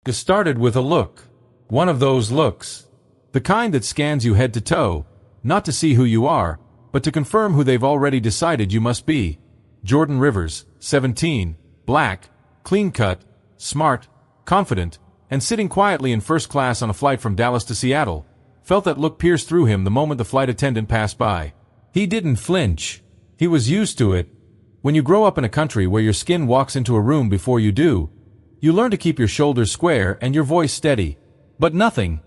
It started with a look. One of those looks. The kind that scans you head to toe, not to see who you are, but to confirm who they've already decided you must be. Jordan Rivers, 17, black, clean-cut, smart, confident, and sitting quietly in first class on a flight from Dallas to Seattle, felt that look pierce through him the moment the flight attendant passed by. He didn't flinch. He was used to it. When you grow up in a country where your skin walks into a room before you do, you learn to keep your shoulders square and your voice steady. But nothing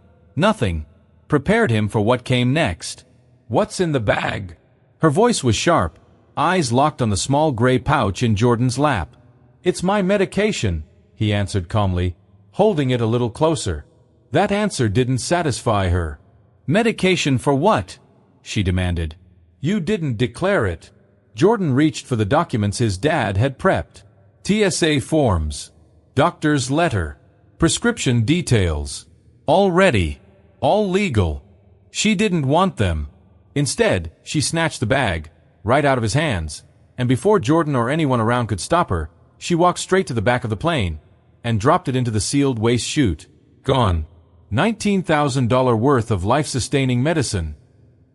prepared him for what came next. "What's in the bag?" Her voice was sharp, eyes locked on the small gray pouch in Jordan's lap. "It's my medication," he answered calmly, holding it a little closer. That answer didn't satisfy her. "Medication for what?" she demanded. "You didn't declare it." Jordan reached for the documents his dad had prepped. TSA forms, doctor's letter, prescription details. All ready, all legal. She didn't want them. Instead, she snatched the bag, right out of his hands, and before Jordan or anyone around could stop her, she walked straight to the back of the plane and dropped it into the sealed waste chute. Gone. $19,000 worth of life-sustaining medicine.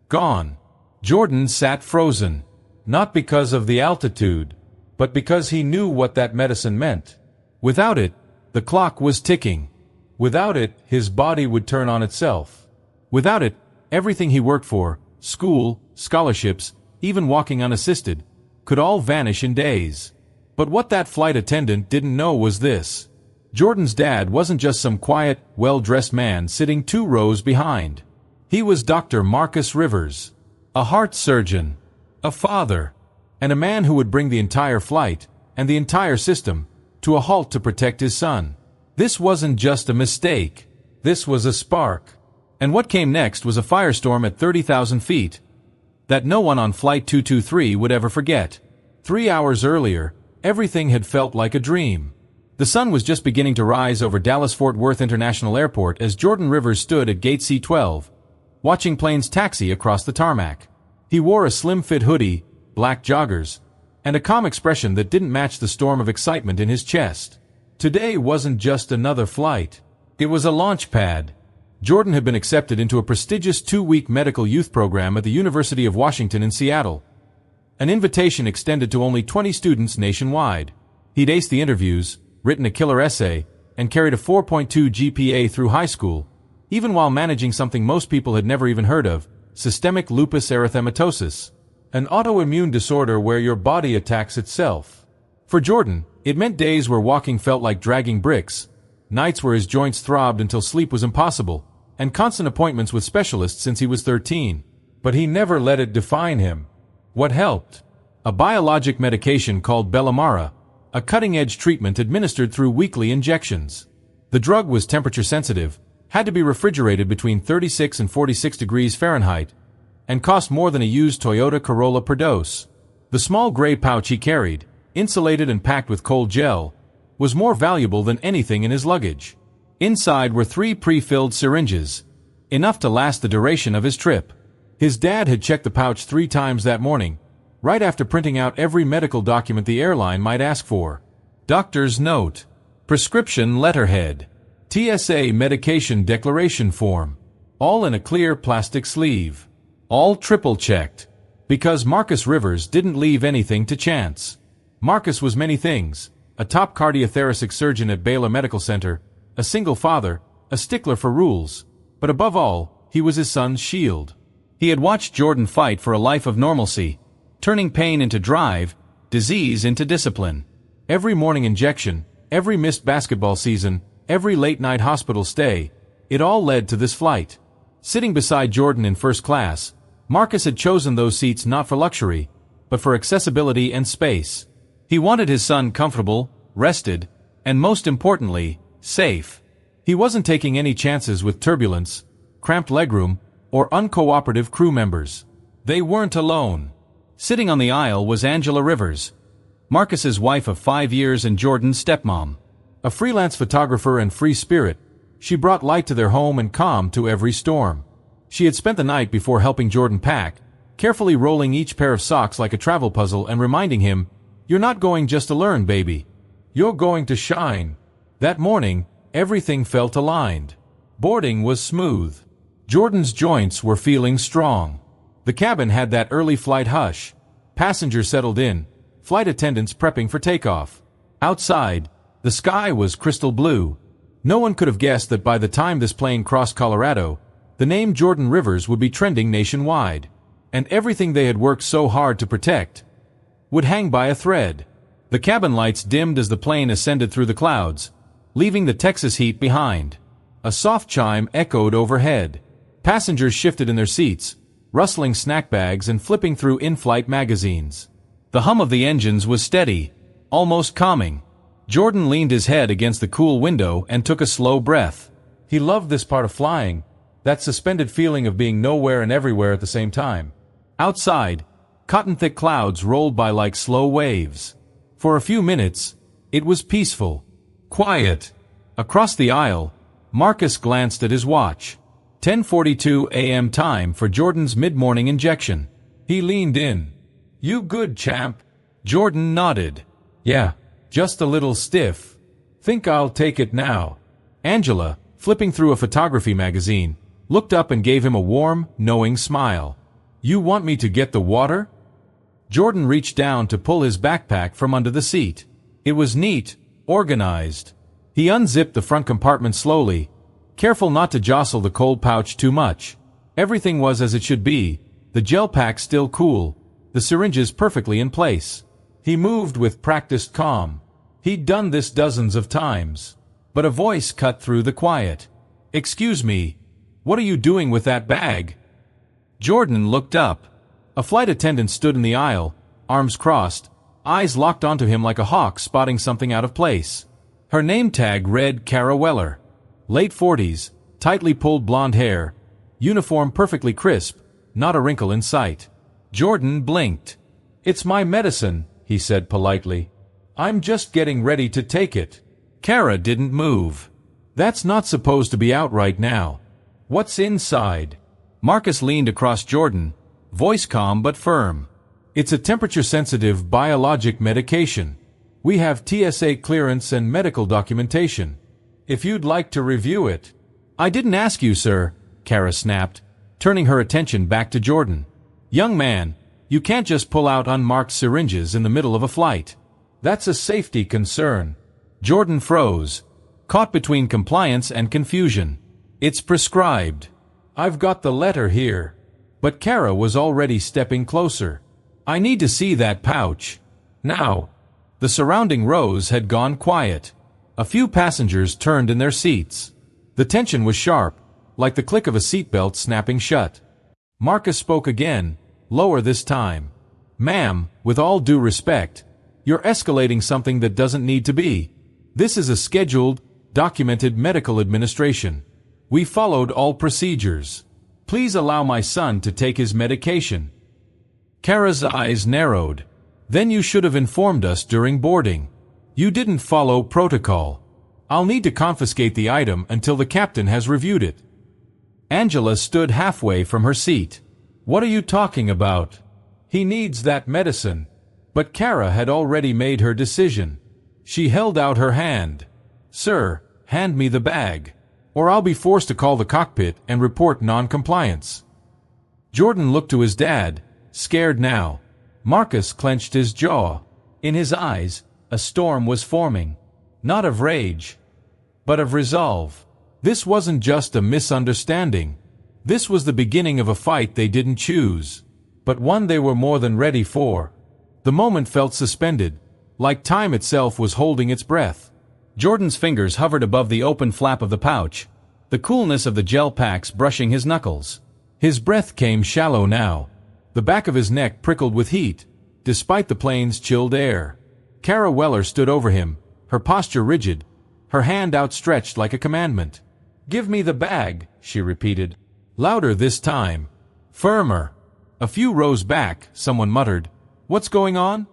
Gone. Jordan sat frozen, not because of the altitude, but because he knew what that medicine meant. Without it, the clock was ticking. Without it, his body would turn on itself. Without it, everything he worked for, school, scholarships, even walking unassisted, could all vanish in days. But what that flight attendant didn't know was this. Jordan's dad wasn't just some quiet, well-dressed man sitting 2 rows behind. He was Dr. Marcus Rivers, a heart surgeon, a father, and a man who would bring the entire flight, and the entire system, to a halt to protect his son. This wasn't just a mistake. This was a spark. And what came next was a firestorm at 30,000 feet that no one on Flight 223 would ever forget. 3 hours earlier, everything had felt like a dream. The sun was just beginning to rise over Dallas-Fort Worth International Airport as Jordan Rivers stood at Gate C-12, watching planes taxi across the tarmac. He wore a slim-fit hoodie, black joggers, and a calm expression that didn't match the storm of excitement in his chest. Today wasn't just another flight. It was a launch pad. Jordan had been accepted into a prestigious 2-week medical youth program at the University of Washington in Seattle. An invitation extended to only 20 students nationwide. He'd aced the interviews, written a killer essay, and carried a 4.2 GPA through high school, even while managing something most people had never even heard of, systemic lupus erythematosus, an autoimmune disorder where your body attacks itself. For Jordan, it meant days where walking felt like dragging bricks, nights where his joints throbbed until sleep was impossible, and constant appointments with specialists since he was 13. But he never let it define him. What helped? A biologic medication called Bellamara, a cutting-edge treatment administered through weekly injections. The drug was temperature-sensitive, had to be refrigerated between 36 and 46 degrees Fahrenheit, and cost more than a used Toyota Corolla per dose. The small gray pouch he carried, insulated and packed with cold gel, was more valuable than anything in his luggage. Inside were 3 pre-filled syringes, enough to last the duration of his trip. His dad had checked the pouch 3 times that morning, right after printing out every medical document the airline might ask for. Doctor's note, prescription letterhead, TSA medication declaration form, all in a clear plastic sleeve. All triple-checked, because Marcus Rivers didn't leave anything to chance. Marcus was many things: a top cardiothoracic surgeon at Baylor Medical Center, a single father, a stickler for rules, but above all, he was his son's shield. He had watched Jordan fight for a life of normalcy, turning pain into drive, disease into discipline. Every morning injection, every missed basketball season, every late-night hospital stay, it all led to this flight. Sitting beside Jordan in first class, Marcus had chosen those seats not for luxury, but for accessibility and space. He wanted his son comfortable, rested, and most importantly, safe. He wasn't taking any chances with turbulence, cramped legroom, or uncooperative crew members. They weren't alone. Sitting on the aisle was Angela Rivers, Marcus's wife of 5 years and Jordan's stepmom. A freelance photographer and free spirit, she brought light to their home and calm to every storm. She had spent the night before helping Jordan pack, carefully rolling each pair of socks like a travel puzzle and reminding him, "You're not going just to learn, baby. You're going to shine." That morning, Everything felt aligned. Boarding was smooth. Jordan's joints were feeling strong. The cabin had that early flight hush. Passengers settled in, flight attendants prepping for takeoff. Outside, the sky was crystal blue. No one could have guessed that by the time this plane crossed Colorado, the name Jordan Rivers would be trending nationwide, and everything they had worked so hard to protect would hang by a thread. The cabin lights dimmed as the plane ascended through the clouds, leaving the Texas heat behind. A soft chime echoed overhead. Passengers shifted in their seats, rustling snack bags and flipping through in-flight magazines. The hum of the engines was steady, almost calming. Jordan leaned his head against the cool window and took a slow breath. He loved this part of flying, that suspended feeling of being nowhere and everywhere at the same time. Outside, cotton-thick clouds rolled by like slow waves. For a few minutes, it was peaceful, quiet. Across the aisle, Marcus glanced at his watch. 10:42 a.m. time for Jordan's mid-morning injection. He leaned in. "You good, champ?" Jordan nodded. "Yeah, just a little stiff. Think I'll take it now." Angela, flipping through a photography magazine, looked up and gave him a warm, knowing smile. "You want me to get the water?" Jordan reached down to pull his backpack from under the seat. It was neat, organized. He unzipped the front compartment slowly, careful not to jostle the cold pouch too much. Everything was as it should be, the gel pack still cool, the syringes perfectly in place. He moved with practiced calm. He'd done this dozens of times. But a voice cut through the quiet. "Excuse me, what are you doing with that bag?" Jordan looked up. A flight attendant stood in the aisle, arms crossed, eyes locked onto him like a hawk spotting something out of place. Her name tag read Kara Weller. Late 40s, tightly pulled blonde hair, uniform perfectly crisp, not a wrinkle in sight. Jordan blinked. "It's my medicine," he said politely. "I'm just getting ready to take it." Kara didn't move. "That's not supposed to be out right now. What's inside?" Marcus leaned across Jordan, voice calm but firm. "It's a temperature-sensitive biologic medication. We have TSA clearance and medical documentation. If you'd like to review it." "I didn't ask you, sir," Kara snapped, turning her attention back to Jordan. "Young man, you can't just pull out unmarked syringes in the middle of a flight. That's a safety concern." Jordan froze, caught between compliance and confusion. "It's prescribed. I've got the letter here." But Kara was already stepping closer. "I need to see that pouch. Now." The surrounding rows had gone quiet. A few passengers turned in their seats. The tension was sharp, like the click of a seatbelt snapping shut. Marcus spoke again, lower this time. "Ma'am, with all due respect, you're escalating something that doesn't need to be. This is a scheduled, documented medical administration. We followed all procedures. Please allow my son to take his medication." Kara's eyes narrowed. "Then you should have informed us during boarding. You didn't follow protocol. I'll need to confiscate the item until the captain has reviewed it." Angela stood halfway from her seat. "What are you talking about? He needs that medicine." But Kara had already made her decision. She held out her hand. "Sir, hand me the bag, or I'll be forced to call the cockpit and report non-compliance." Jordan looked to his dad, scared now. Marcus clenched his jaw. In his eyes, a storm was forming. Not of rage, but of resolve. This wasn't just a misunderstanding. This was the beginning of a fight they didn't choose, but one they were more than ready for. The moment felt suspended, like time itself was holding its breath. Jordan's fingers hovered above the open flap of the pouch, the coolness of the gel packs brushing his knuckles. His breath came shallow now. The back of his neck prickled with heat, despite the plane's chilled air. Kara Weller stood over him, her posture rigid, her hand outstretched like a commandment. "Give me the bag," she repeated. Louder this time. Firmer. A few rows back, someone muttered, "What's going on?"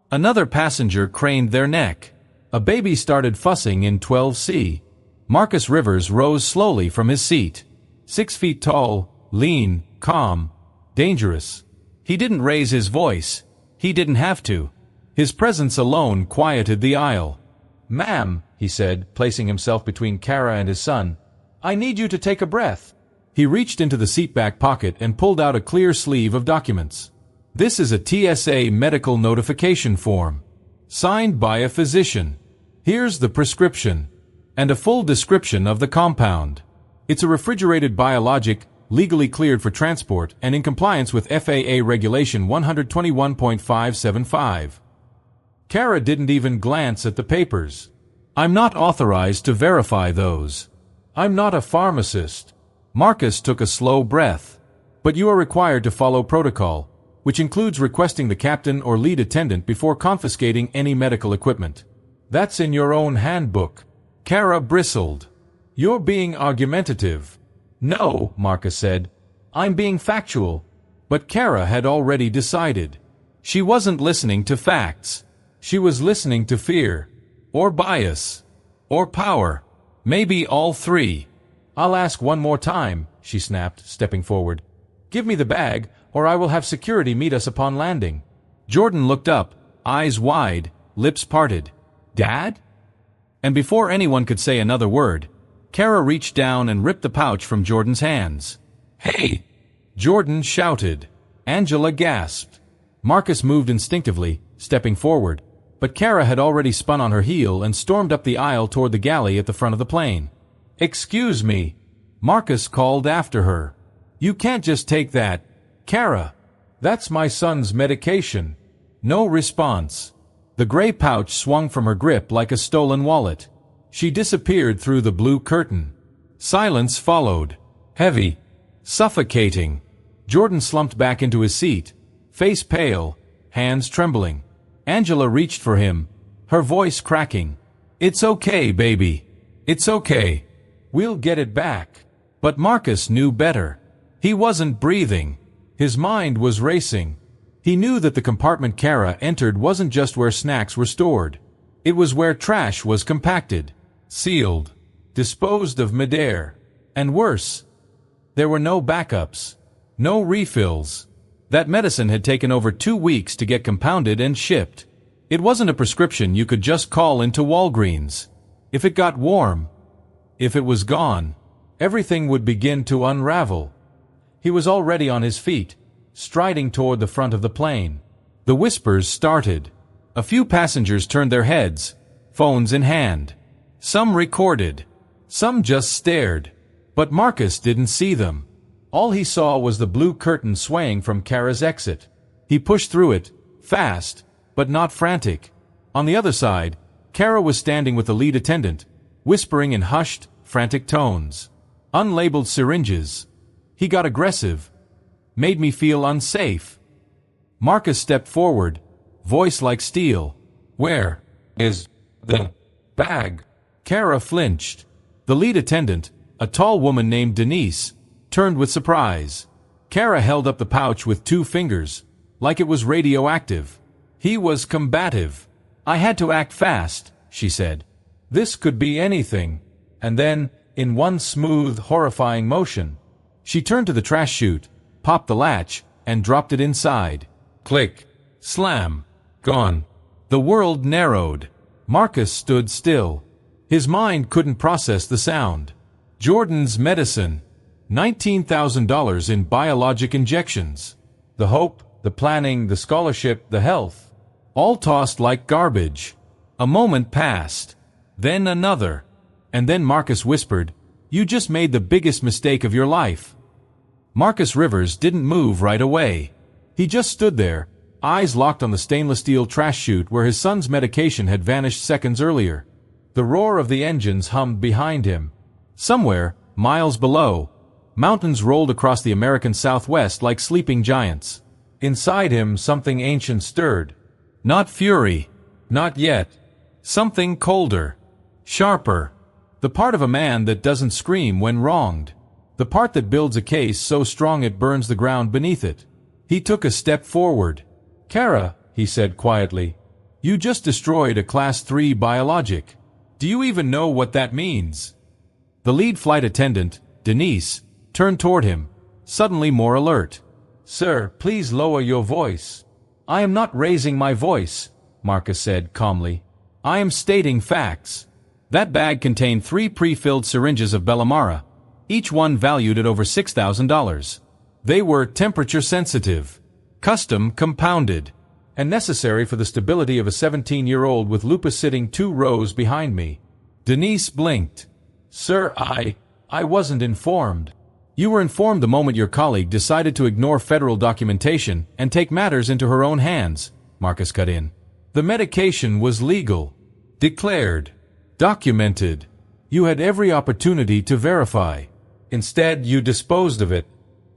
Another passenger craned their neck. A baby started fussing in 12C. Marcus Rivers rose slowly from his seat. 6 feet tall, lean, calm, dangerous. He didn't raise his voice. He didn't have to. His presence alone quieted the aisle. "Ma'am," he said, placing himself between Kara and his son. I need you to take a breath. He reached into the seatback pocket and pulled out a clear sleeve of documents. This is a TSA medical notification form, signed by a physician. Here's the prescription, and a full description of the compound. It's a refrigerated biologic, legally cleared for transport and in compliance with FAA Regulation 121.575. Kara didn't even glance at the papers. I'm not authorized to verify those. I'm not a pharmacist. Marcus took a slow breath. But you are required to follow protocol, which includes requesting the captain or lead attendant before confiscating any medical equipment. That's in your own handbook. Kara bristled. You're being argumentative. No, Marcus said. I'm being factual. But Kara had already decided. She wasn't listening to facts. She was listening to fear. Or bias. Or power. Maybe all three. I'll ask one more time, she snapped, stepping forward. Give me the bag, or I will have security meet us upon landing. Jordan looked up, eyes wide, lips parted. Dad? And before anyone could say another word, Kara reached down and ripped the pouch from Jordan's hands. Hey! Jordan shouted. Angela gasped. Marcus moved instinctively, stepping forward, but Kara had already spun on her heel and stormed up the aisle toward the galley at the front of the plane. Excuse me, Marcus called after her. You can't just take that. Kara, that's my son's medication. No response. The gray pouch swung from her grip like a stolen wallet. She disappeared through the blue curtain. Silence followed. Heavy. Suffocating. Jordan slumped back into his seat, face pale, hands trembling. Angela reached for him, her voice cracking. It's okay, baby. It's okay. We'll get it back. But Marcus knew better. He wasn't breathing. His mind was racing. He knew that the compartment Kara entered wasn't just where snacks were stored. It was where trash was compacted, sealed, disposed of midair. And worse, there were no backups, no refills. That medicine had taken over 2 weeks to get compounded and shipped. It wasn't a prescription you could just call into Walgreens. If it got warm, if it was gone, everything would begin to unravel. He was already on his feet, striding toward the front of the plane. The whispers started. A few passengers turned their heads, phones in hand. Some recorded. Some just stared. But Marcus didn't see them. All he saw was the blue curtain swaying from Kara's exit. He pushed through it, fast, but not frantic. On the other side, Kara was standing with the lead attendant, whispering in hushed, frantic tones. Unlabeled syringes. He got aggressive. Made me feel unsafe. Marcus stepped forward, voice like steel. Where is the bag? Kara flinched. The lead attendant, a tall woman named Denise, turned with surprise. Kara held up the pouch with 2 fingers, like it was radioactive. He was combative. I had to act fast, she said. This could be anything. And then, in one smooth, horrifying motion, she turned to the trash chute, popped the latch, and dropped it inside. Click. Slam. Gone. The world narrowed. Marcus stood still. His mind couldn't process the sound. Jordan's medicine. $19,000 in biologic injections. The hope, the planning, the scholarship, the health. All tossed like garbage. A moment passed. Then another. And then Marcus whispered, "You just made the biggest mistake of your life." Marcus Rivers didn't move right away. He just stood there, eyes locked on the stainless steel trash chute where his son's medication had vanished seconds earlier. The roar of the engines hummed behind him. Somewhere, miles below, mountains rolled across the American Southwest like sleeping giants. Inside him, something ancient stirred. Not fury. Not yet. Something colder. Sharper. The part of a man that doesn't scream when wronged. The part that builds a case so strong it burns the ground beneath it. He took a step forward. "Kara," he said quietly, "you just destroyed a Class 3 biologic. Do you even know what that means?" The lead flight attendant, Denise, turned toward him, suddenly more alert. "Sir, please lower your voice." "I am not raising my voice," Marcus said calmly. "I am stating facts. That bag contained 3 pre-filled syringes of Bellamara, each one valued at over $6,000. They were temperature-sensitive, custom compounded, and necessary for the stability of a 17-year-old with lupus sitting 2 rows behind me. Denise blinked. Sir, I wasn't informed. You were informed the moment your colleague decided to ignore federal documentation and take matters into her own hands, Marcus cut in. The medication was legal, declared, documented. You had every opportunity to verify. Instead, you disposed of it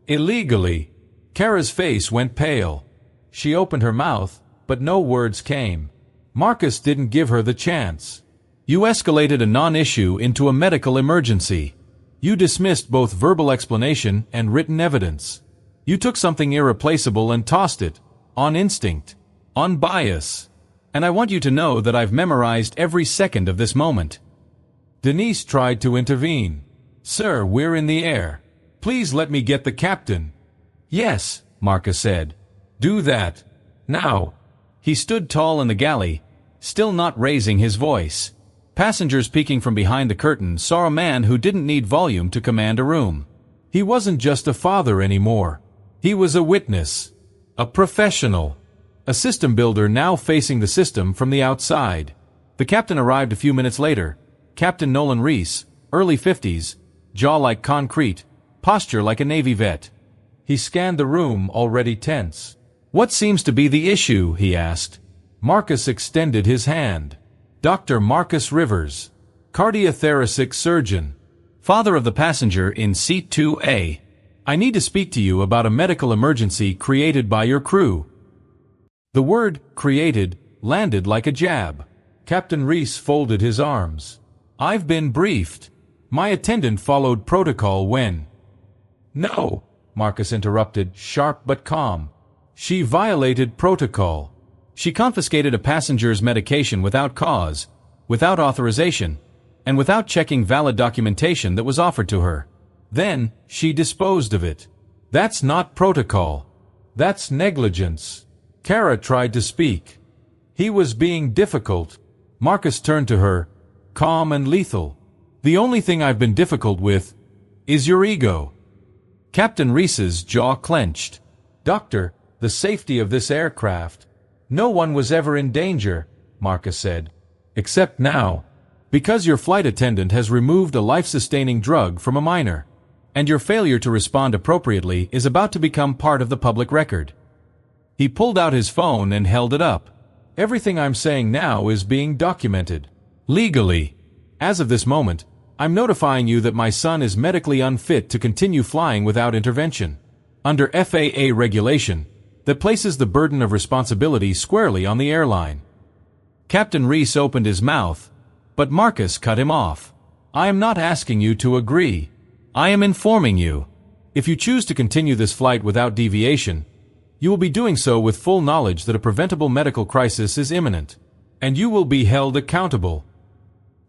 illegally. Kara's face went pale. She opened her mouth, but no words came. Marcus didn't give her the chance. You escalated a non-issue into a medical emergency. You dismissed both verbal explanation and written evidence. You took something irreplaceable and tossed it, on instinct, on bias. And I want you to know that I've memorized every second of this moment. Denise tried to intervene. Sir, we're in the air. Please let me get the captain. Yes, Marcus said. Do that. Now. He stood tall in the galley, still not raising his voice. Passengers peeking from behind the curtain saw a man who didn't need volume to command a room. He wasn't just a father anymore. He was a witness. A professional. A system builder now facing the system from the outside. The captain arrived a few minutes later. Captain Nolan Reese, early 50s, jaw like concrete, posture like a Navy vet. He scanned the room, already tense. What seems to be the issue? He asked. Marcus extended his hand. Dr. Marcus Rivers, cardiothoracic surgeon, father of the passenger in seat 2A. I need to speak to you about a medical emergency created by your crew. The word created landed like a jab. Captain Reese folded his arms. I've been briefed. My attendant followed protocol when... No, Marcus interrupted, sharp but calm. She violated protocol. She confiscated a passenger's medication without cause, without authorization, and without checking valid documentation that was offered to her. Then, she disposed of it. That's not protocol. That's negligence. Kara tried to speak. He was being difficult. Marcus turned to her, calm and lethal. The only thing I've been difficult with is your ego. Captain Reese's jaw clenched. Doctor, the safety of this aircraft. No one was ever in danger, Marcus said. Except now. Because your flight attendant has removed a life-sustaining drug from a minor. And your failure to respond appropriately is about to become part of the public record. He pulled out his phone and held it up. Everything I'm saying now is being documented. Legally. As of this moment, I'm notifying you that my son is medically unfit to continue flying without intervention. Under FAA regulation, that places the burden of responsibility squarely on the airline. Captain Reese opened his mouth, but Marcus cut him off. I am not asking you to agree. I am informing you. If you choose to continue this flight without deviation, you will be doing so with full knowledge that a preventable medical crisis is imminent, and you will be held accountable.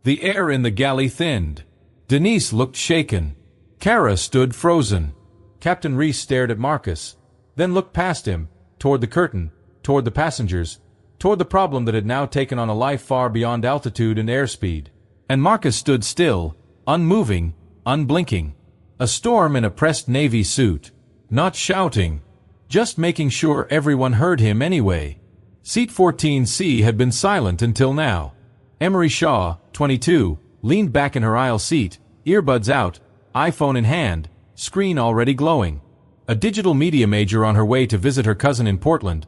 The air in the galley thinned. Denise looked shaken. Kara stood frozen. Captain Reese stared at Marcus, then looked past him, toward the curtain, toward the passengers, toward the problem that had now taken on a life far beyond altitude and airspeed. And Marcus stood still, unmoving, unblinking. A storm in a pressed Navy suit. Not shouting, just making sure everyone heard him anyway. Seat 14C had been silent until now. Emery Shaw, 22, leaned back in her aisle seat, earbuds out, iPhone in hand, screen already glowing. A digital media major on her way to visit her cousin in Portland,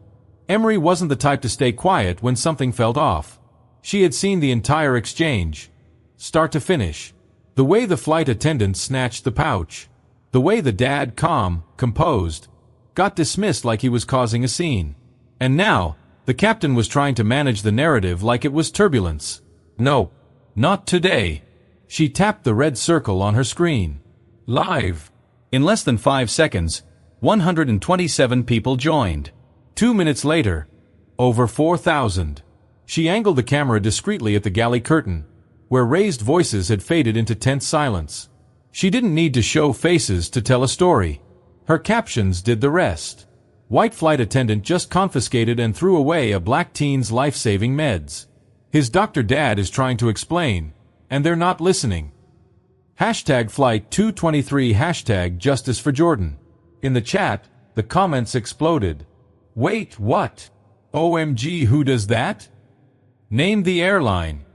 Emery wasn't the type to stay quiet when something felt off. She had seen the entire exchange, start to finish. The way the flight attendant snatched the pouch. The way the dad, calm, composed, got dismissed like he was causing a scene. And now, the captain was trying to manage the narrative like it was turbulence. No, not today. She tapped the red circle on her screen. Live. In less than 5 seconds, 127 people joined. 2 minutes later, over 4,000. She angled the camera discreetly at the galley curtain, where raised voices had faded into tense silence. She didn't need to show faces to tell a story. Her captions did the rest. White flight attendant just confiscated and threw away a black teen's life-saving meds. His doctor dad is trying to explain, and they're not listening. Hashtag Flight 223 hashtag Justice for Jordan. In the chat, the comments exploded. Wait, what? OMG, who does that? Name the airline.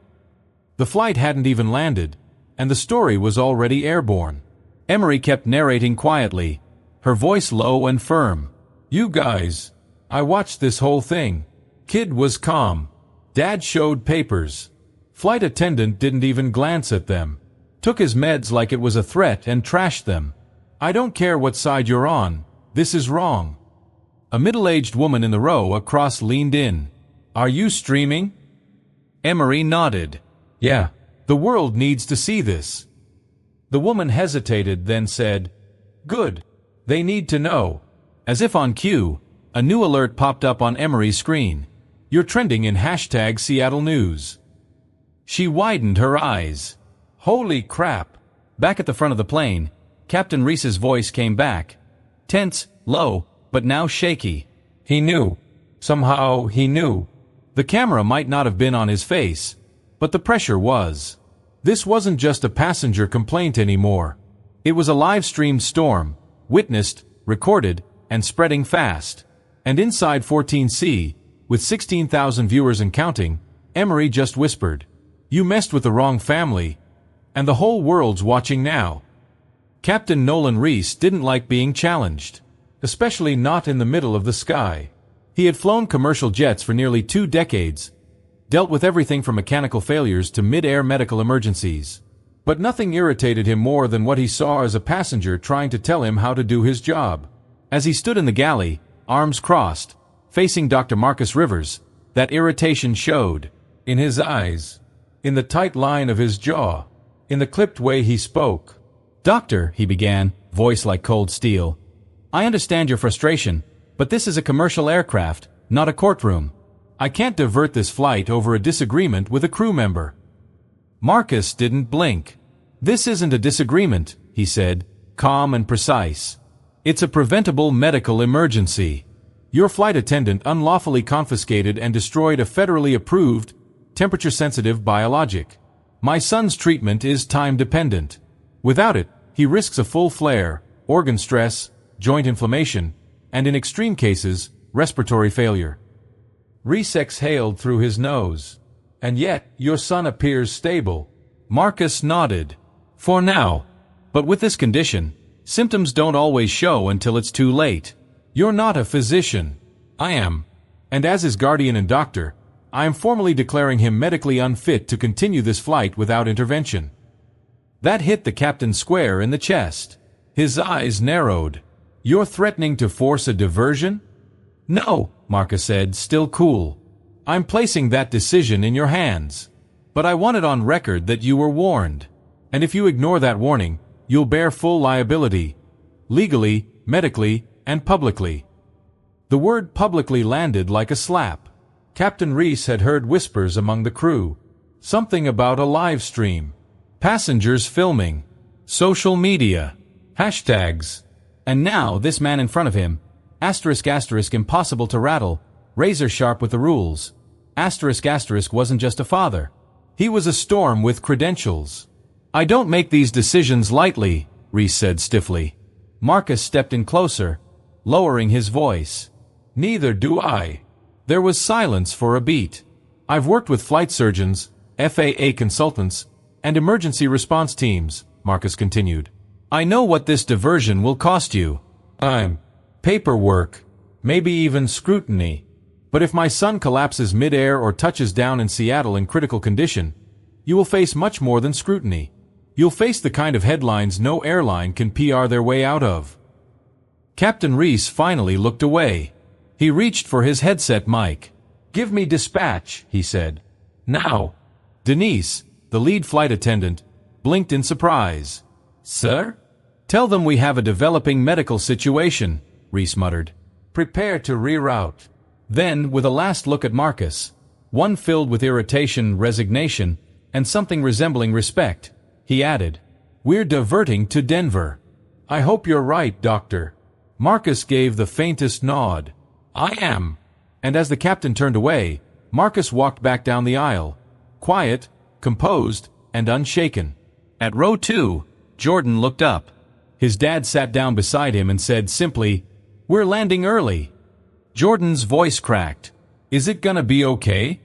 The flight hadn't even landed, and the story was already airborne. Emery kept narrating quietly, her voice low and firm. You guys, I watched this whole thing. Kid was calm. Dad showed papers. Flight attendant didn't even glance at them. Took his meds like it was a threat and trashed them. I don't care what side you're on, this is wrong. A middle-aged woman in the row across leaned in. Are you streaming? Emery nodded. Yeah, the world needs to see this. The woman hesitated, then said, Good. They need to know. As if on cue, a new alert popped up on Emery's screen. You're trending in hashtag Seattle News. She widened her eyes. Holy crap. Back at the front of the plane, Captain Reese's voice came back. Tense, low, but now shaky. He knew. Somehow he knew. The camera might not have been on his face, but the pressure was. This wasn't just a passenger complaint anymore. It was a live-streamed storm, witnessed, recorded, and spreading fast. And inside 14C, with 16,000 viewers and counting, Emery just whispered, You messed with the wrong family, and the whole world's watching now. Captain Nolan Reese didn't like being challenged, especially not in the middle of the sky. He had flown commercial jets for nearly 2 decades, dealt with everything from mechanical failures to mid-air medical emergencies. But nothing irritated him more than what he saw as a passenger trying to tell him how to do his job. As he stood in the galley, arms crossed, facing Dr. Marcus Rivers, that irritation showed. In his eyes, in the tight line of his jaw, in the clipped way he spoke. Doctor, he began, voice like cold steel. I understand your frustration, but this is a commercial aircraft, not a courtroom. I can't divert this flight over a disagreement with a crew member. Marcus didn't blink. This isn't a disagreement, he said, calm and precise. It's a preventable medical emergency. Your flight attendant unlawfully confiscated and destroyed a federally approved, temperature-sensitive biologic. My son's treatment is time-dependent. Without it, he risks a full flare, organ stress, joint inflammation, and in extreme cases, respiratory failure. Reese exhaled through his nose. And yet, your son appears stable. Marcus nodded. For now. But with this condition, symptoms don't always show until it's too late. You're not a physician. I am. And as his guardian and doctor, I am formally declaring him medically unfit to continue this flight without intervention. That hit the captain square in the chest. His eyes narrowed. You're threatening to force a diversion? No, Marcus said, still cool. I'm placing that decision in your hands. But I want it on record that you were warned. And if you ignore that warning, you'll bear full liability. Legally, medically, and publicly. The word publicly landed like a slap. Captain Reese had heard whispers among the crew. Something about a live stream. Passengers filming. Social media. Hashtags. And now this man in front of him. Asterisk asterisk impossible to rattle. Razor sharp with the rules. Asterisk asterisk wasn't just a father. He was a storm with credentials. I don't make these decisions lightly, Reese said stiffly. Marcus stepped in closer, lowering his voice. Neither do I. There was silence for a beat. I've worked with flight surgeons, FAA consultants, and emergency response teams, Marcus continued. I know what this diversion will cost you. Paperwork, maybe even scrutiny. But if my son collapses mid-air or touches down in Seattle in critical condition, you will face much more than scrutiny. You'll face the kind of headlines no airline can PR their way out of. Captain Reese finally looked away. He reached for his headset mic. Give me dispatch, he said. Now. Denise, the lead flight attendant, blinked in surprise. Sir? Tell them we have a developing medical situation, Reese muttered. Prepare to reroute. Then, with a last look at Marcus, one filled with irritation, resignation, and something resembling respect, he added, We're diverting to Denver. I hope you're right, Doctor. Marcus gave the faintest nod. I am. And as the captain turned away, Marcus walked back down the aisle, quiet, composed, and unshaken. At row 2, Jordan looked up. His dad sat down beside him and said simply, "We're landing early." Jordan's voice cracked. "Is it gonna be okay?"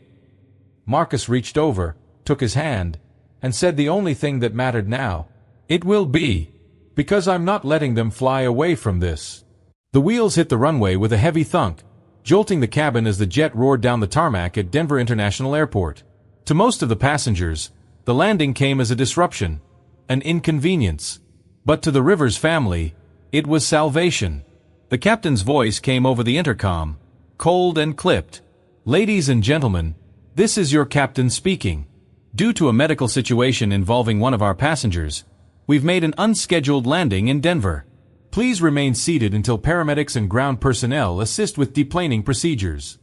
Marcus reached over, took his hand, and said the only thing that mattered now. "It will be. Because I'm not letting them fly away from this." The wheels hit the runway with a heavy thunk, jolting the cabin as the jet roared down the tarmac at Denver International Airport. To most of the passengers, the landing came as a disruption, an inconvenience. But to the Rivers family, it was salvation. The captain's voice came over the intercom, cold and clipped. "Ladies and gentlemen, this is your captain speaking. Due to a medical situation involving one of our passengers, we've made an unscheduled landing in Denver. Please remain seated until paramedics and ground personnel assist with deplaning procedures."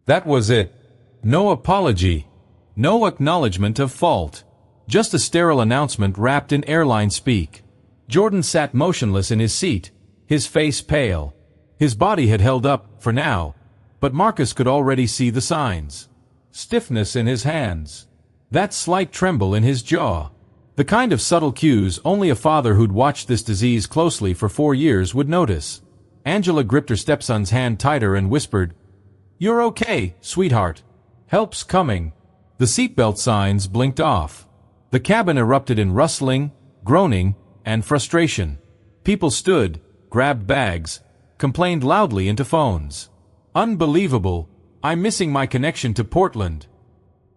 That was it. No apology. No acknowledgement of fault. Just a sterile announcement wrapped in airline speak. Jordan sat motionless in his seat, his face pale. His body had held up, for now, but Marcus could already see the signs. Stiffness in his hands. That slight tremble in his jaw. The kind of subtle cues only a father who'd watched this disease closely for 4 years would notice. Angela gripped her stepson's hand tighter and whispered, "You're okay, sweetheart. Help's coming." The seatbelt signs blinked off. The cabin erupted in rustling, groaning, and frustration. People stood, grabbed bags, complained loudly into phones. "Unbelievable. I'm missing my connection to Portland.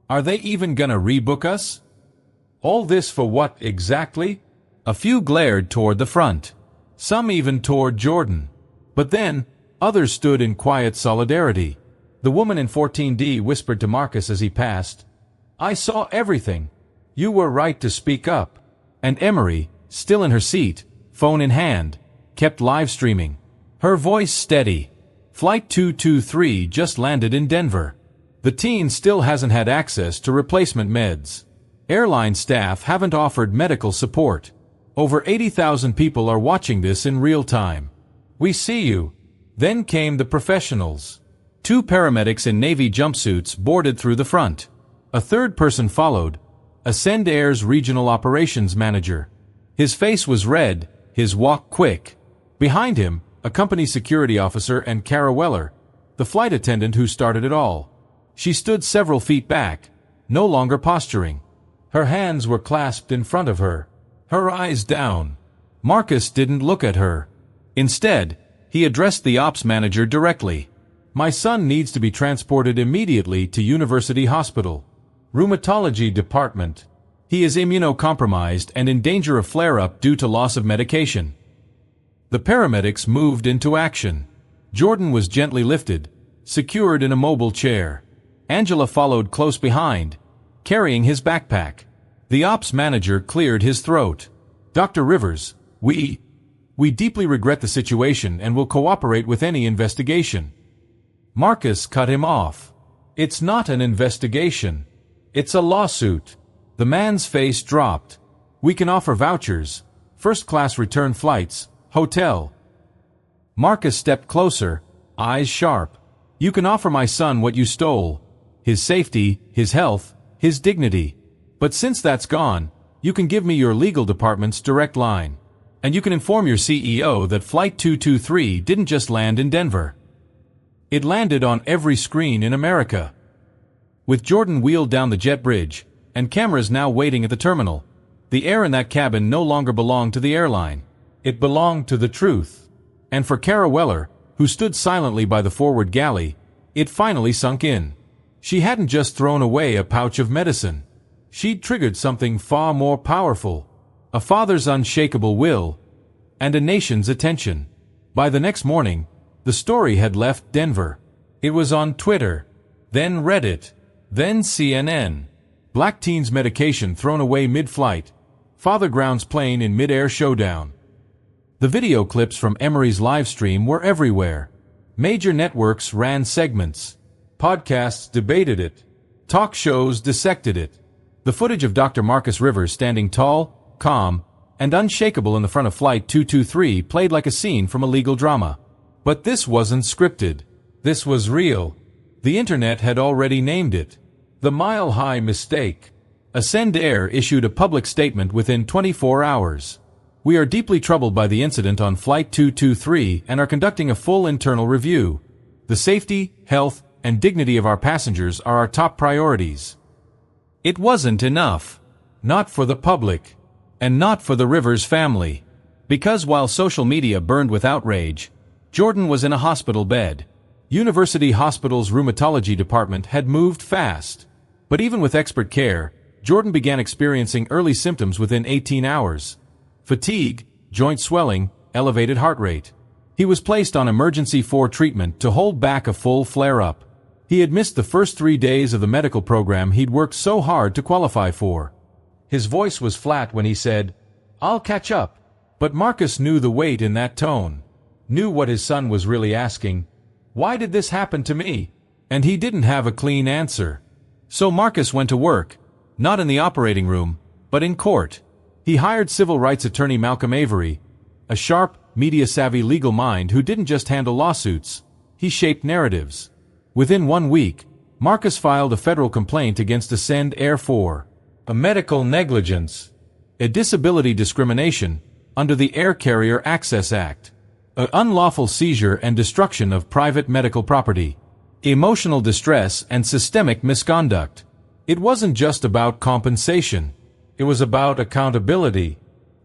Are they even gonna rebook us? All this for what exactly?" A few glared toward the front. Some even toward Jordan. But then, others stood in quiet solidarity. The woman in 14D whispered to Marcus as he passed, "I saw everything. You were right to speak up." And Emery, still in her seat, phone in hand, kept live streaming. Her voice steady. "Flight 223 just landed in Denver. The teen still hasn't had access to replacement meds. Airline staff haven't offered medical support. Over 80,000 people are watching this in real time. We see you." Then came the professionals. 2 paramedics in Navy jumpsuits boarded through the front. A third person followed, Ascend Air's regional operations manager. His face was red, his walk quick. Behind him, a company security officer and Kara Weller, the flight attendant who started it all. She stood several feet back, no longer posturing. Her hands were clasped in front of her, her eyes down. Marcus didn't look at her. Instead, he addressed the ops manager directly. "My son needs to be transported immediately to University Hospital. Rheumatology department. He is immunocompromised and in danger of flare-up due to loss of medication." The paramedics moved into action. Jordan was gently lifted, secured in a mobile chair. Angela followed close behind, carrying his backpack. The ops manager cleared his throat. "Dr. Rivers, we deeply regret the situation and will cooperate with any investigation." Marcus cut him off. "It's not an investigation. It's a lawsuit." The man's face dropped. "We can offer vouchers, first-class return flights, hotel." Marcus stepped closer, eyes sharp. "You can offer my son what you stole. His safety, his health, his dignity. But since that's gone, you can give me your legal department's direct line. And you can inform your CEO that Flight 223 didn't just land in Denver. It landed on every screen in America." With Jordan wheeled down the jet bridge, and cameras now waiting at the terminal, the air in that cabin no longer belonged to the airline. It belonged to the truth. And for Kara Weller, who stood silently by the forward galley, it finally sunk in. She hadn't just thrown away a pouch of medicine. She'd triggered something far more powerful. A father's unshakable will, and a nation's attention. By the next morning, the story had left Denver. It was on Twitter, then Reddit, then CNN. Black teen's medication thrown away mid-flight. Father grounds plane in mid-air showdown. The video clips from Emery's live stream were everywhere. Major networks ran segments. Podcasts debated it. Talk shows dissected it. The footage of Dr. Marcus Rivers standing tall, calm, and unshakable in the front of Flight 223 played like a scene from a legal drama. But this wasn't scripted. This was real. The internet had already named it. The mile-high mistake. Attendant issued a public statement within 24 hours. We are deeply troubled by the incident on Flight 223 and are conducting a full internal review. The safety, health, and dignity of our passengers are our top priorities. It wasn't enough. Not for the public. And not for the Rivers family. Because while social media burned with outrage, Jordan was in a hospital bed. University Hospital's rheumatology department had moved fast. But even with expert care, Jordan began experiencing early symptoms within 18 hours. Fatigue, joint swelling, elevated heart rate. He was placed on emergency 4 treatment to hold back a full flare-up. He had missed the first 3 days of the medical program he'd worked so hard to qualify for. His voice was flat when he said, "I'll catch up." But Marcus knew the weight in that tone. Knew what his son was really asking. Why did this happen to me? And he didn't have a clean answer. So Marcus went to work, not in the operating room, but in court. He hired civil rights attorney Malcolm Avery, a sharp, media-savvy legal mind who didn't just handle lawsuits. He shaped narratives. Within 1 week, Marcus filed a federal complaint against Attendant for a medical negligence, a disability discrimination, under the Air Carrier Access Act, an unlawful seizure and destruction of private medical property, emotional distress and systemic misconduct. It wasn't just about compensation. It was about accountability.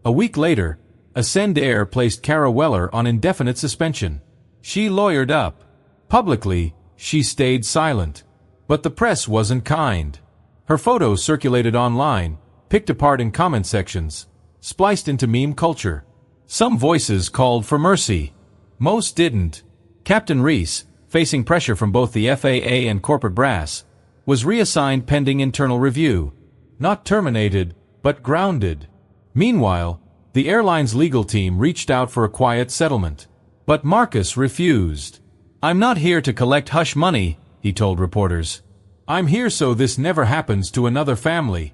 A week later, Attendant placed Kara Weller on indefinite suspension. She lawyered up. Publicly, she stayed silent. But the press wasn't kind. Her photos circulated online, picked apart in comment sections, spliced into meme culture. Some voices called for mercy. Most didn't. Captain Reese, facing pressure from both the FAA and corporate brass, was reassigned pending internal review. Not terminated, but grounded. Meanwhile, the airline's legal team reached out for a quiet settlement. But Marcus refused. "I'm not here to collect hush money," he told reporters. "I'm here so this never happens to another family."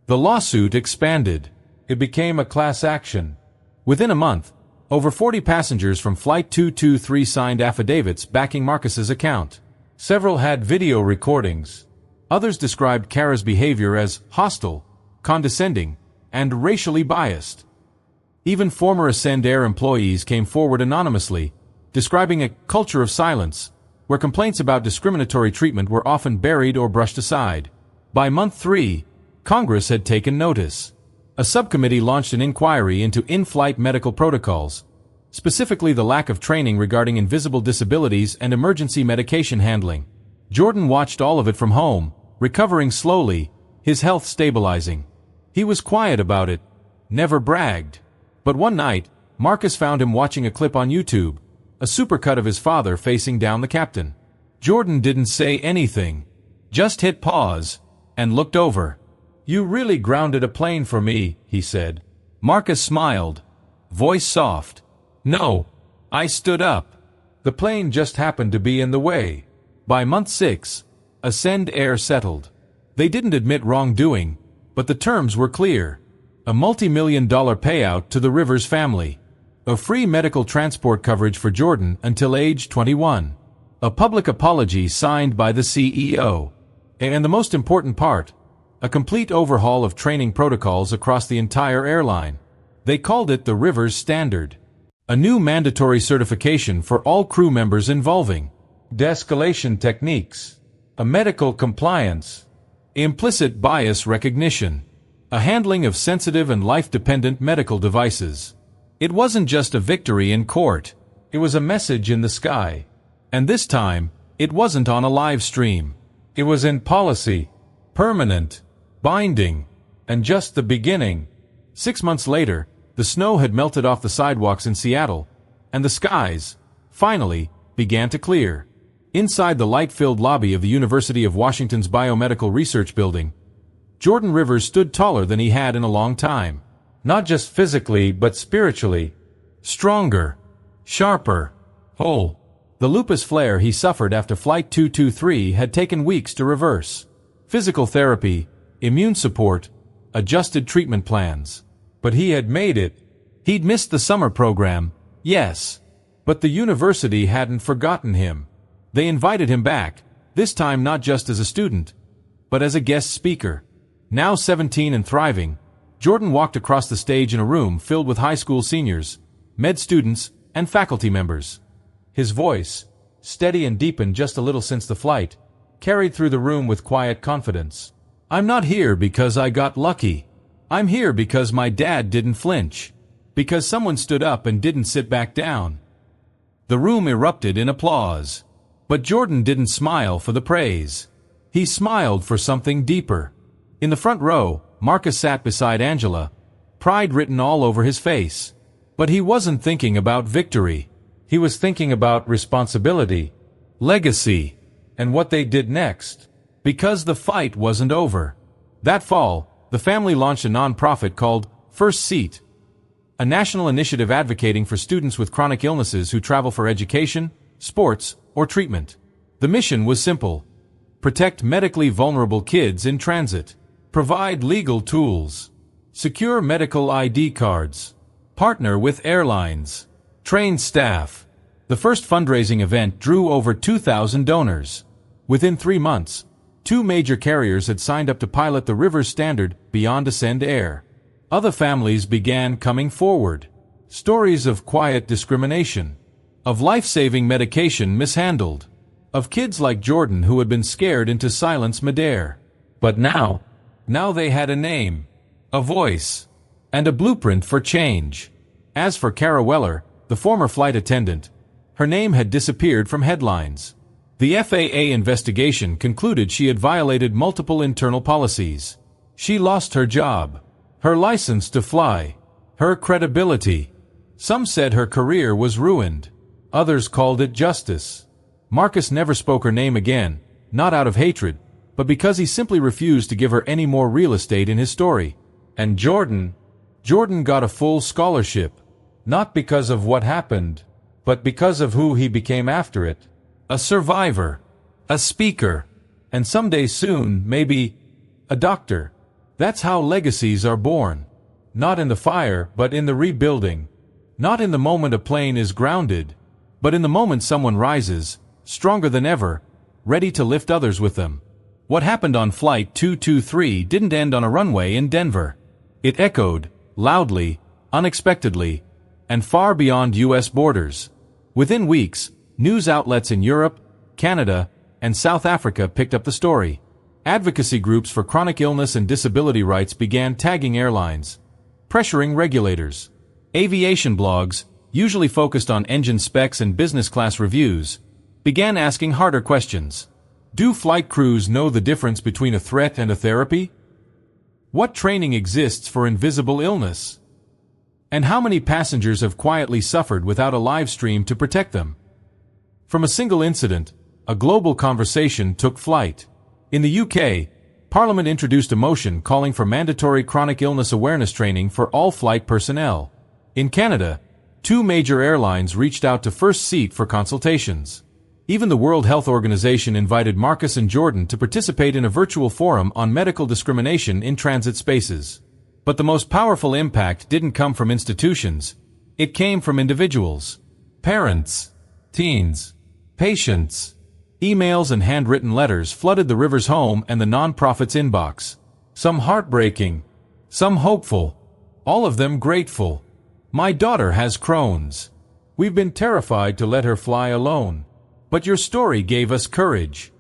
The lawsuit expanded. It became a class action. Within a month, over 40 passengers from Flight 223 signed affidavits backing Marcus's account. Several had video recordings. Others described Kara's behavior as hostile, condescending, and racially biased. Even former Attendant employees came forward anonymously, describing a culture of silence, where complaints about discriminatory treatment were often buried or brushed aside. By month 3, Congress had taken notice. A subcommittee launched an inquiry into in-flight medical protocols, specifically the lack of training regarding invisible disabilities and emergency medication handling. Jordan watched all of it from home, recovering slowly, his health stabilizing. He was quiet about it, never bragged. But one night, Marcus found him watching a clip on YouTube, a supercut of his father facing down the captain. Jordan didn't say anything, just hit pause, and looked over. "You really grounded a plane for me," he said. Marcus smiled, voice soft. "No, I stood up. The plane just happened to be in the way." By month 6, Attendant settled. They didn't admit wrongdoing, but the terms were clear. A multi-million-dollar payout to the Rivers family. A free medical transport coverage for Jordan until age 21. A public apology signed by the CEO. And the most important part, a complete overhaul of training protocols across the entire airline. They called it the Rivers Standard. A new mandatory certification for all crew members involving de-escalation techniques, a medical compliance, implicit bias recognition, a handling of sensitive and life-dependent medical devices. It wasn't just a victory in court, it was a message in the sky. And this time, it wasn't on a live stream. It was in policy, permanent, binding, and just the beginning. 6 months later, the snow had melted off the sidewalks in Seattle, and the skies, finally, began to clear. Inside the light-filled lobby of the University of Washington's Biomedical Research Building, Jordan Rivers stood taller than he had in a long time. Not just physically, but spiritually. Stronger. Sharper. Whole. The lupus flare he suffered after Flight 223 had taken weeks to reverse. Physical therapy, immune support, adjusted treatment plans. But he had made it. He'd missed the summer program, yes. But the university hadn't forgotten him. They invited him back, this time not just as a student, but as a guest speaker. Now 17 and thriving, Jordan walked across the stage in a room filled with high school seniors, med students, and faculty members. His voice, steady and deepened just a little since the flight, carried through the room with quiet confidence. "I'm not here because I got lucky. I'm here because my dad didn't flinch. Because someone stood up and didn't sit back down." The room erupted in applause. But Jordan didn't smile for the praise. He smiled for something deeper. In the front row, Marcus sat beside Angela, pride written all over his face. But he wasn't thinking about victory. He was thinking about responsibility, legacy, and what they did next. Because the fight wasn't over. That fall, the family launched a non-profit called First Seat, a national initiative advocating for students with chronic illnesses who travel for education, sports, or treatment. The mission was simple: protect medically vulnerable kids in transit, provide legal tools, secure medical ID cards, partner with airlines, train staff. The first fundraising event drew over 2,000 donors. Within 3 months, 2 major carriers had signed up to pilot the Rivers Standard Beyond Ascend Air. Other families began coming forward. Stories of quiet discrimination, of life-saving medication mishandled, of kids like Jordan who had been scared into silence midair. But now they had a name, a voice, and a blueprint for change. As for Kara Weller, the former flight attendant, her name had disappeared from headlines. The FAA investigation concluded she had violated multiple internal policies. She lost her job, her license to fly, her credibility. Some said her career was ruined. Others called it justice. Marcus never spoke her name again, not out of hatred, but because he simply refused to give her any more real estate in his story. And Jordan got a full scholarship, not because of what happened, but because of who he became after it. A survivor, a speaker, and someday soon, maybe, a doctor. That's how legacies are born. Not in the fire, but in the rebuilding. Not in the moment a plane is grounded, but in the moment someone rises, stronger than ever, ready to lift others with them. What happened on Flight 223 didn't end on a runway in Denver. It echoed, loudly, unexpectedly, and far beyond U.S. borders. Within weeks, news outlets in Europe, Canada, and South Africa picked up the story. Advocacy groups for chronic illness and disability rights began tagging airlines, pressuring regulators. Aviation blogs, usually focused on engine specs and business class reviews, began asking harder questions. Do flight crews know the difference between a threat and a therapy? What training exists for invisible illness? And how many passengers have quietly suffered without a live stream to protect them? From a single incident, a global conversation took flight. In the UK, Parliament introduced a motion calling for mandatory chronic illness awareness training for all flight personnel. In Canada, 2 major airlines reached out to First Seat for consultations. Even the World Health Organization invited Marcus and Jordan to participate in a virtual forum on medical discrimination in transit spaces. But the most powerful impact didn't come from institutions. It came from individuals. Parents, teens, patients. Emails and handwritten letters flooded the Rivers home and the non-profit's inbox. Some heartbreaking, some hopeful, all of them grateful. My daughter has Crohn's. We've been terrified to let her fly alone. But your story gave us courage.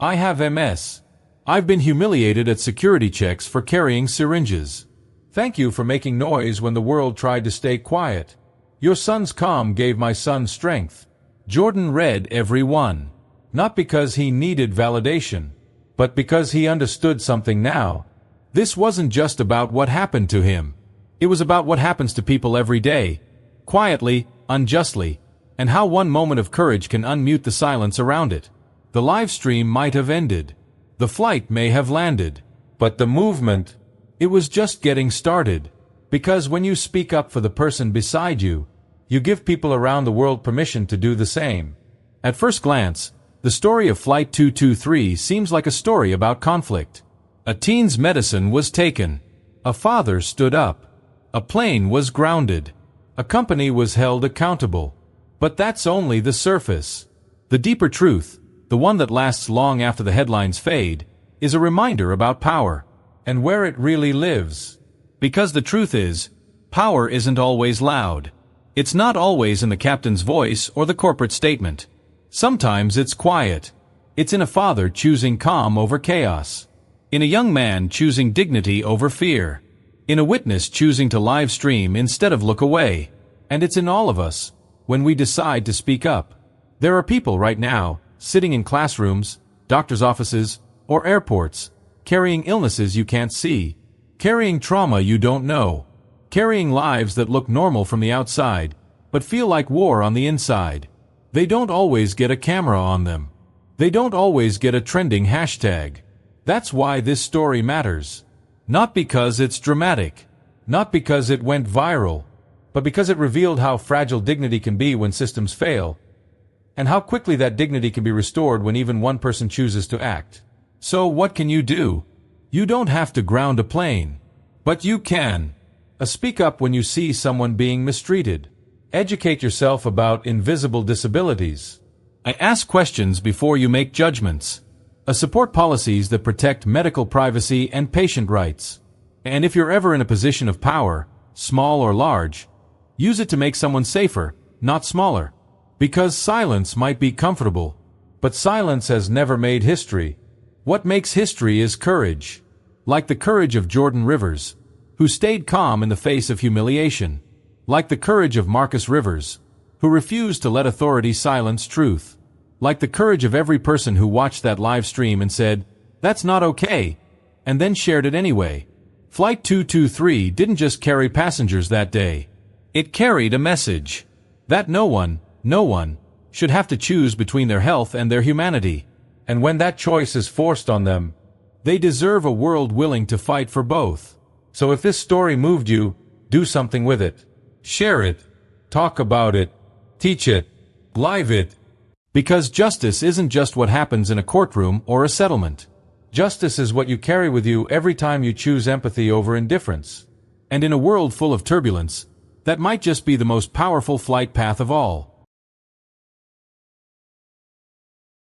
I have MS. I've been humiliated at security checks for carrying syringes. Thank you for making noise when the world tried to stay quiet. Your son's calm gave my son strength. Jordan read every one. Not because he needed validation, but because he understood something now. This wasn't just about what happened to him. It was about what happens to people every day, quietly, unjustly, and how one moment of courage can unmute the silence around it. The live stream might have ended. The flight may have landed. But the movement, it was just getting started. Because when you speak up for the person beside you, you give people around the world permission to do the same. At first glance, the story of Flight 223 seems like a story about conflict. A teen's medicine was taken. A father stood up. A plane was grounded. A company was held accountable. But that's only the surface. The deeper truth, the one that lasts long after the headlines fade, is a reminder about power. and where it really lives. Because the truth is, power isn't always loud. It's not always in the captain's voice or the corporate statement. Sometimes it's quiet. It's in a father choosing calm over chaos. In a young man choosing dignity over fear. In a witness choosing to live stream instead of look away. And it's in all of us, when we decide to speak up. There are people right now, sitting in classrooms, doctors' offices, or airports, carrying illnesses you can't see, carrying trauma you don't know, carrying lives that look normal from the outside, but feel like war on the inside. They don't always get a camera on them. They don't always get a trending hashtag. That's why this story matters. Not because it's dramatic, not because it went viral, but because it revealed how fragile dignity can be when systems fail, and how quickly that dignity can be restored when even one person chooses to act. So what can you do? You don't have to ground a plane, but you can. Speak up when you see someone being mistreated. Educate yourself about invisible disabilities. Ask questions before you make judgments. Support policies that protect medical privacy and patient rights. And if you're ever in a position of power, small or large, use it to make someone safer, not smaller. Because silence might be comfortable, but silence has never made history. What makes history is courage. Like the courage of Jordan Rivers, who stayed calm in the face of humiliation. Like the courage of Marcus Rivers, who refused to let authority silence truth. Like the courage of every person who watched that live stream and said, "That's not okay," and then shared it anyway. Flight 223 didn't just carry passengers that day. It carried a message. That no one, should have to choose between their health and their humanity. And when that choice is forced on them, they deserve a world willing to fight for both. So if this story moved you, do something with it. Share it. Talk about it. Teach it. Live it. Because justice isn't just what happens in a courtroom or a settlement. Justice is what you carry with you every time you choose empathy over indifference. And in a world full of turbulence, that might just be the most powerful flight path of all.